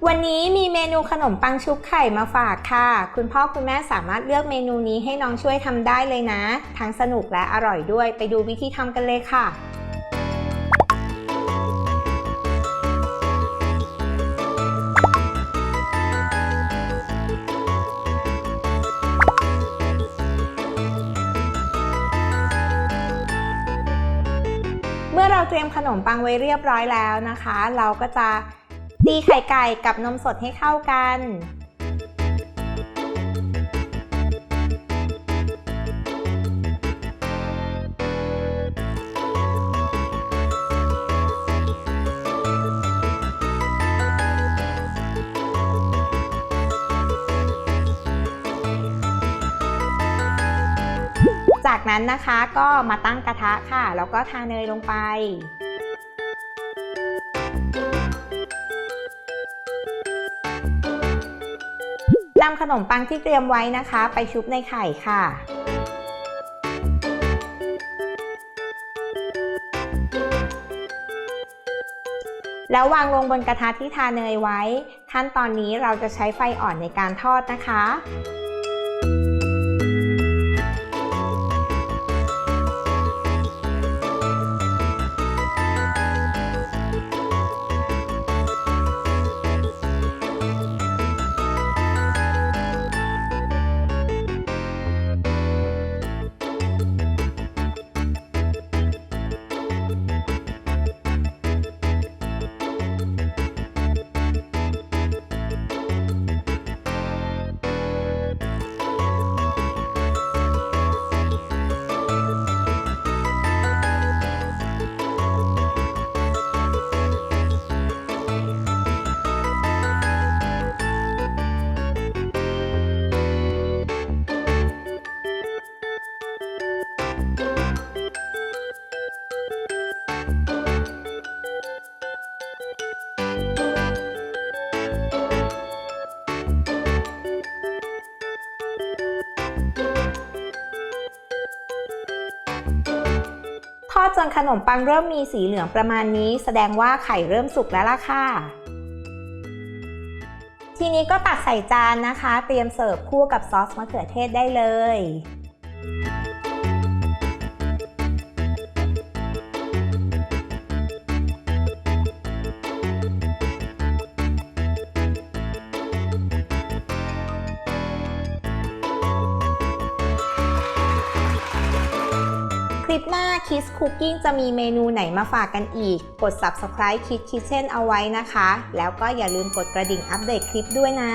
วันนี้มีเมนูขนมปังชุบไข่มาฝากค่ะคุณพ่อคุณแม่สามารถเลือกเมนูนี้ให้น้องช่วยทำได้เลยนะทั้งสนุกและอร่อยด้วยไปดูวิธีทำกันเลยค่ะเมื่อเราเตรียมขนมปังไว้เรียบร้อยแล้วนะคะเราก็จะตีไข่ไก่กับนมสดให้เข้ากันจากนั้นนะคะก็มาตั้งกระทะค่ะแล้วก็ทาเนยลงไปนำขนมปังที่เตรียมไว้นะคะไปชุบในไข่ค่ะแล้ววางลงบนกระทะที่ทาเนยไว้ขั้นตอนนี้เราจะใช้ไฟอ่อนในการทอดนะคะทอดจนขนมปังเริ่มมีสีเหลืองประมาณนี้แสดงว่าไข่เริ่มสุกแล้วล่ะค่ะทีนี้ก็ตักใส่จานนะคะเตรียมเสิร์ฟคู่กับซอสมะเขือเทศได้เลยคลิปหน้า Kids Cooking จะมีเมนูไหนมาฝากกันอีกกด Subscribe Kids Kitchen เอาไว้นะคะแล้วก็อย่าลืมกดกระดิ่งอัปเดตคลิปด้วยนะ